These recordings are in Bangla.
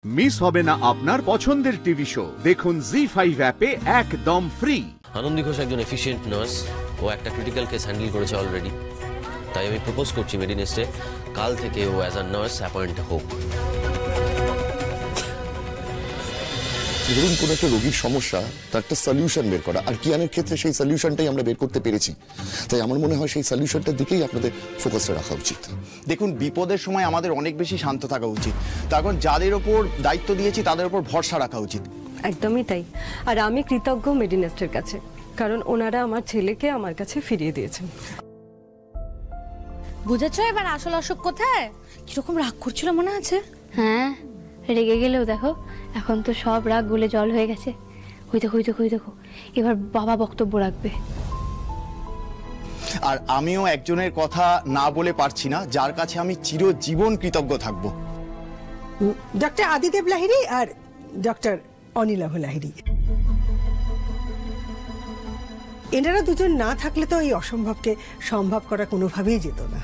মিস হবে না আপনার পছন্দের টিভি শো। দেখুন জি5 অ্যাপে একদম ফ্রি। আনন্দী ঘোষ একজন এফিশিয়েন্ট নার্স, ও একটা ক্রিটিক্যাল কেস হ্যান্ডেল করেছে অলরেডি। তাই আমি প্রপোজ করছি মেডিনেস্টে কাল থেকে ও অ্যাজ আ নার্স অ্যাপয়েন্ট হোক। ধরুন কোন একটা রোগীর সমস্যা, তার একটা সলিউশন বের করা, আর কিয়ানের ক্ষেত্রে সেই সলিউশনটাই আমরা বের করতে পেরেছি। তাই আমার মনে হয় সেই সলিউশনটার দিকেই আপনাদের ফোকাসটা রাখা উচিত। দেখুন, বিপদের সময় আমাদের অনেক বেশি শান্ত থাকা উচিত। তখন যাদের ওপর দায়িত্ব দিয়েছি তাদের ওপর ভরসা রাখা উচিত। একদমই তাই। আর আমি কৃতজ্ঞ মেডিনেস্টের কাছে, কারণ ওনারা আমার ছেলেকে আমার কাছে ফিরিয়ে দিয়েছেন। বুঝেছো এবার আসল অসুখ কোথায়? কিরকম রাগ করছিল মনে আছে? হ্যাঁ, রেগে গেলেও দেখো এখন তো সব রাগ গলে জল হয়ে গেছে। ওই দেখো এবার বাবা বক্তব্য রাখবে। আর আমিও একজনের কথা না বলে পারছি না, যার কাছে আমি চিরজীবন কৃতজ্ঞ থাকব। ডক্টর আদিদেব লাহিড়ী আর ডক্টর অনিলাভ লাহিড়ী। এনারা দুজন না থাকলে তো এই অসম্ভবকে সম্ভব করা কোনোভাবেই যেত না।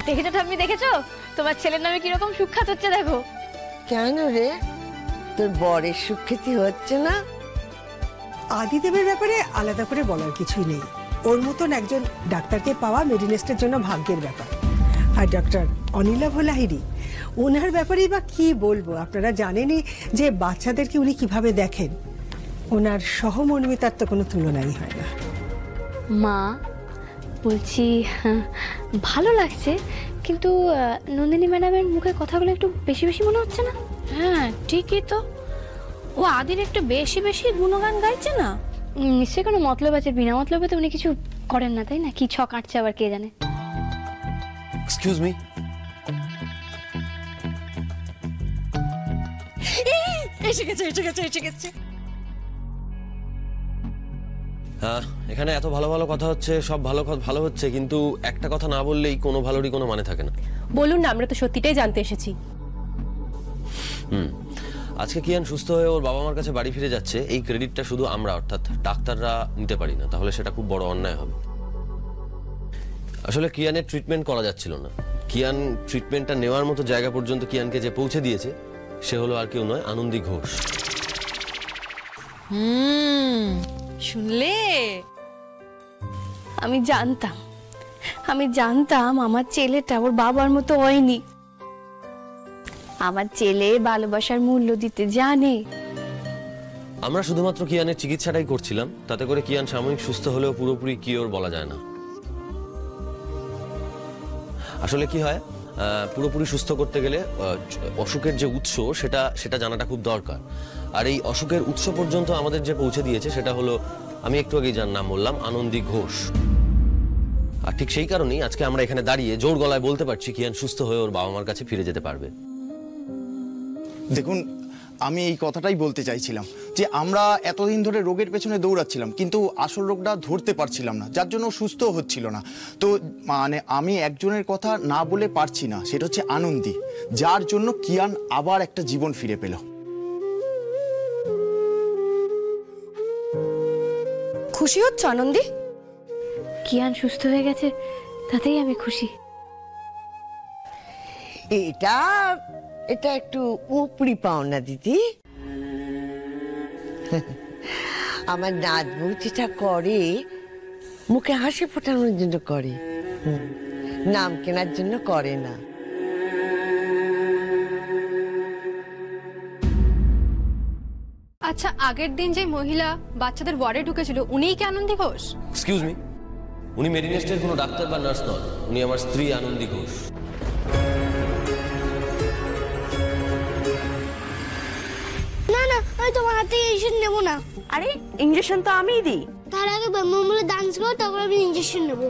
দেখেছো ঠাম্মি, দেখেছো তোমার ছেলের নামে কিরকম সুখ্যাত হচ্ছে দেখো। কেন রে, তোর বরের সুখ্যাতি হচ্ছে না? আদিদেবের ব্যাপারে আলাদা করে বলার কিছুই নেই। ওর মতন একজন ডাক্তারকে পাওয়া মেডিনেস্টের জন্য ভাগ্যের ব্যাপার। আর ডক্টর অনিলাভ লাহিড়ী, ওনার ব্যাপারেই বা কি বলবো? আপনারা জানেনই যে বাচ্চাদেরকে উনি কিভাবে দেখেন। ওনার সহমর্মিতার তো কোনো তুলনাই হয় না। মা বলছি, ভালো লাগছে, কিন্তু নন্দিনী ম্যাডামের মুখে কথাগুলো একটু বেশি বেশি মনে হচ্ছে না? হ্যাঁ ঠিকই তো, ও আদির একটু বেশি বেশি গুণগান গাইছে না? নিশ্চয়ই কোনো মতলব আছে। বিনা মতলবে তো উনি কিছু করেন না, তাই না? কি ছক আঁটছে আবার কে জানে। এক্সকিউজ মি, এসে গেছে। হ্যাঁ, এখানে এত ভালো ভালো কথা হচ্ছে, সব ভালো হচ্ছে, কিন্তু একটা কথা না বললেই কোনো ভালোরই কোনো মানে থাকে না। বলুন না, আমরা তো সত্যিটাই জানতে এসেছি। আজকে কিয়ান সুস্থ হয়ে ওর বাবা মার কাছে বাড়ি ফিরে যাচ্ছে, এই ক্রেডিটটা শুধু আমরা অর্থাৎ ডাক্তাররা নিতে পারি না, তাহলে সেটা খুব বড় অন্যায় হবে। আসলে কিয়ানের ট্রিটমেন্ট করা যাচ্ছিল না। কিয়ান ট্রিটমেন্টটা নেওয়ার মতো জায়গা পর্যন্ত কিয়ানকে যে পৌঁছে দিয়েছে সে হলো আর কেউ নয়, আনন্দী ঘোষ। শুনলে? আমি জানতাম আমার ছেলেটা ওর বাবার মতো হয়নি। আমার ছেলে ভালোবাসার মূল্য দিতে জানে। আমরা শুধুমাত্র কিয়ানের চিকিৎসাটাই করছিলাম, তাতে করে কিয়ান সাময়িক সুস্থ হলেও পুরোপুরি কিওর বলা যায় না। আসলে কি হয়, পুরোপুরি সুস্থ করতে গেলে অসুখের যে উৎস সেটা জানাটা খুব দরকার। আর এই অসুখের উৎস পর্যন্ত আমাদের যে পৌঁছে দিয়েছে সেটা হলো, আমি একটু আগেই যার নাম বললাম, আনন্দী ঘোষ। আর ঠিক সেই কারণেই আজকে আমরা এখানে দাঁড়িয়ে জোর গলায় বলতে পারছি কিয়ান সুস্থ হয়ে ওর বাবা মার কাছে ফিরে যেতে পারবে। দেখুন, আমি এই কথাটাই বলতে চাইছিলাম যে আমরা এতদিন ধরে রোগের পেছনে দৌড়াচ্ছিলাম, কিন্তু আসল রোগটা ধরতে পারছিলাম না, যার জন্য সুস্থ হচ্ছিল না। তো মানে আমি একজনের কথা না বলে পারছি না, সেটা হচ্ছে আনন্দী, যার জন্য কিয়ান আবার একটা জীবন ফিরে পেল। খুশি হচ্ছ আনন্দী? কিয়ান সুস্থ হয়ে গেছে, তাতেই আমি খুশি। এটা একটু উপরি পাওনা দিদি। আমার নাতবউ যেটা করে, মুখে হাসি ফোটানোর জন্য করে, নাম কেনার জন্য করে না। আচ্ছা, আগের দিন যে মহিলা বাচ্চাদের ওয়ার্ডে ঢুকেছিল উনিই কি আনন্দী ঘোষ? এক্সকিউজ মি, উনি মেডিনেস্টের কোনো ডাক্তার বা নার্স নন, উনি আমার স্ত্রী আনন্দী ঘোষ। না না, আমি তোমার হাতে ইনজেকশন নেব না। আরে ইনজেকশন তো আমিই দিই। তার আগে ব্রহ্মমূলে ডান্স করো, তারপর আমি ইনজেকশন নেব।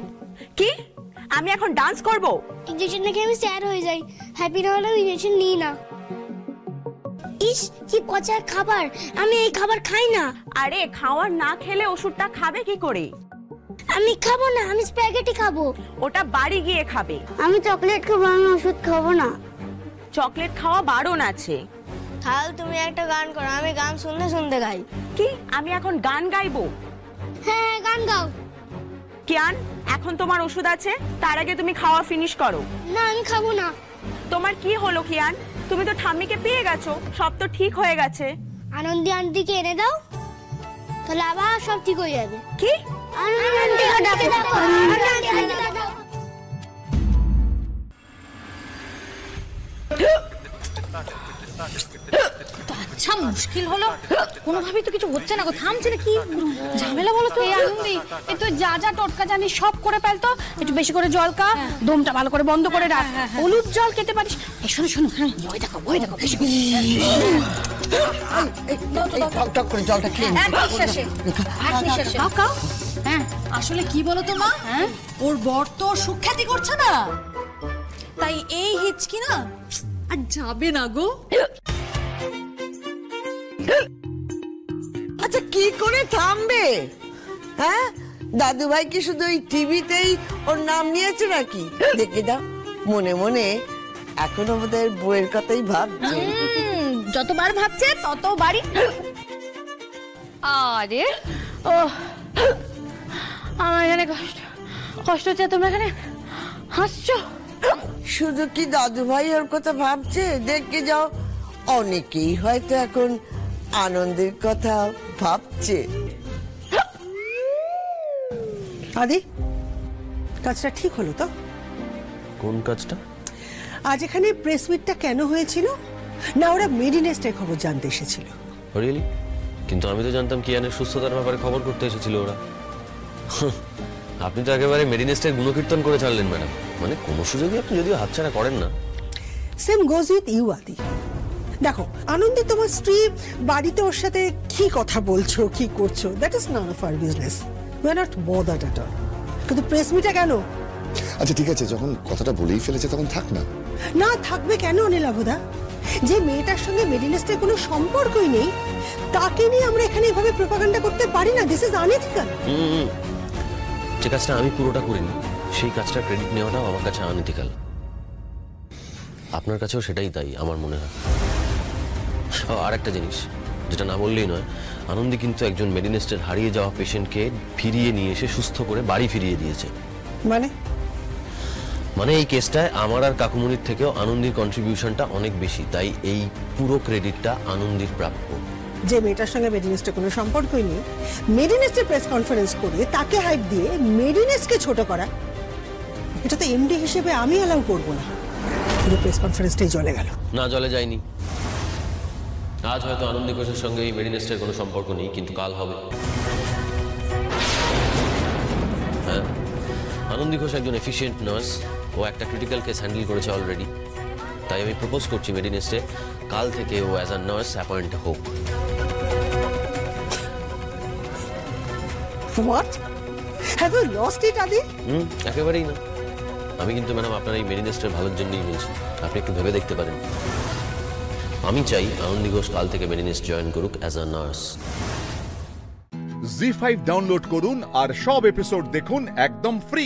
কি? আমি এখন ডান্স করব? ইনজেকশন নাকি আমি স্যার হয়ে যাই, হ্যাপি না হলে ইনজেকশন নিই না। ইস, কি পচা খাবার, আমি এই খাবার খাই না। আরে খাওয়ার না খেলে ওষুধটা খাবে কি করে? আমি খাবো না, আমি স্প্যাগেটি খাবো। ওটা বাড়ি গিয়ে খাবে। আমি চকলেট খাবো, আমি ওষুধ খাবো না। চকলেট খাওয়া বারণ আছে। তাহলে তুমি একটা গান করো, আমি গান শুনতে শুনতে গাই। কি? আমি এখন গান গাইবো? হ্যাঁ, গান গাও। কিয়ান, এখন তোমার ওষুধ আছে, তার আগে তুমি খাওয়া ফিনিশ করো। না, আমি খাবো না। তোমার কি হলো কিয়ান? তুমি তো ঠাম্মিকে পেয়ে গেছো, সব তো ঠিক হয়ে গেছে। আনন্দী আন্টিকে এনে দাও, তাহলে আবার সব ঠিক হয়ে যাবে। কি? আনন্দী আন্টিকে ডাকে দাও, আনন্দী আন্টিকে দাও। আচ্ছা মুশকিল হলো, কোনোভাবেই তো কিছু হচ্ছে না গো, থামছে না, কি ঝামেলা বলো তো? এই আনন্দি, এই তো যা যা টোটকা জানি সব করে ফেলতো। একটু বেশি করে জল খা, দমটা ভালো করে বন্ধ করে রাখ, হলুদ জল খেতে পারিস। এই শোনো শোনো, বই দেখো বই দেখো, বেশি করে জলটা খেয়ে এক নিঃশ্বাসে, এক নিঃশ্বাসে খাও খাও। হ্যাঁ, আসলে কি বলো তো মা, ওর বর তো সুখ্যাতি করছে না, তাই এই হিচকি না আর যাবে না গো। আচ্ছা কি করে থামবে? হ্যাঁ, দাদু ভাই কি শুধু ওই টিভিতেই ওর নাম নিয়েছে নাকি? দেখে দাও, মনে মনে এখনো বোধহয় বউয়ের কথাই ভাবছে। যতবার ভাবছে ততবারই। আরে ও আমার এখানে কষ্ট কষ্ট হচ্ছে, তোমরা এখানে হাসছো। শুধু কি দাদু ভাই ওর কথা ভাবছে? দেখে যাও, অনেকেই হয়তো এখন আনন্দের কথা ভাবছে। আদি, কাজটা ঠিক হলো তো? কোন কাজটা? আজ এখানে প্রেস মিটটা কেন হয়েছিল? না ওরা মেডিনেস্টের খবর জানতে এসেছিল? রিয়েলি? কিন্তু আমি তো জানতাম কিয়ানের সুস্থতার ব্যাপারে খবর করতে এসেছিল ওরা। আপনি তো একেবারে মেডিনেস্টের গুণকীর্তন করে ছাড়লেন ম্যাডাম। মানে কোনো সুযোগই আপনি যদিও হাতছাড়া করেন না। সেম গোজ উইথ ইউ আদি। দেখো, আনন্দে তোমার স্ত্রী বাড়িতে ওর সাথে কি কথা বলছো, কি করছো, that is none of our business. We are not bothered at all. কিন্তু প্রেস মিটটা কেন? আচ্ছা ঠিক আছে, যখন কথাটা বলেই ফেলেছে তখন থাক না। না থাকবে কেন অনিলাভদা? যে মেয়েটার সঙ্গে মেডিনেস্টের কোনো সম্পর্কই নেই, তাকে নিয়ে আমরা এখানে এভাবে প্রোপাগান্ডা করতে পারি না। This is unethical. যে কাজটা আমি পুরোটা করিনি, সেই কাজটা ক্রেডিট নেওয়াটাও আমার কাছে আনএথিক্যাল। আপনার কাছেও সেটাই তাই আমার মনে হয়। আর একটা জিনিস যেটা না বললেই নয়, আনন্দী কিন্তু একজন মেডিনেস্টের হারিয়ে যাওয়া পেশেন্টকে ফিরিয়ে নিয়ে এসে সুস্থ করে বাড়ি ফিরিয়ে দিয়েছে। মানে এই কেসটায় আমার আর কাকুমনির থেকেও আনন্দীর কন্ট্রিবিউশনটা অনেক বেশি, তাই এই পুরো ক্রেডিটটা আনন্দীর প্রাপ্য। যে মেয়েটার সঙ্গে মেডিনেস্টের কোনো সম্পর্কই নেই, মেডিনেস্টের প্রেস কনফারেন্স করে তাকে হাইপ দিয়ে মেডিনেস্টকে ছোট করা, এটা তো এমডি হিসেবে আমি অ্যালাউ করবো না। পুরো প্রেস কনফারেন্সটাই চলে গেল। না, জলে যায়নি। আজ হয়তো আনন্দী ঘোষের সঙ্গে এই মেডিনেস্টের কোনো সম্পর্ক নেই, কিন্তু কাল হবে। হ্যাঁ, আনন্দী ঘোষ একজন এফিশিয়েন্ট নার্স, ও একটা ক্রিটিক্যাল কেস হ্যান্ডেল করেছে অলরেডি। তাই আমি প্রপোজ করছি মেডিনেস্টে কাল থেকে ও অ্যাজ আ নার্স অ্যাপয়েন্ট হোক। What? Have you lost it Adi? একেবারেই না। আমি কিন্তু ম্যাডাম আপনার এই মেডিনেস্টের ভালোর জন্যই বলছি, আপনি একটু ভেবে দেখতে পারেন। আমি চাই আনন্দী ঘোষ কাল থেকে মেডিনেস্ট জয়েন করুক as a nurse. ZEE5 download করুন আর সব এপিসোড দেখুন একদম ফ্রি।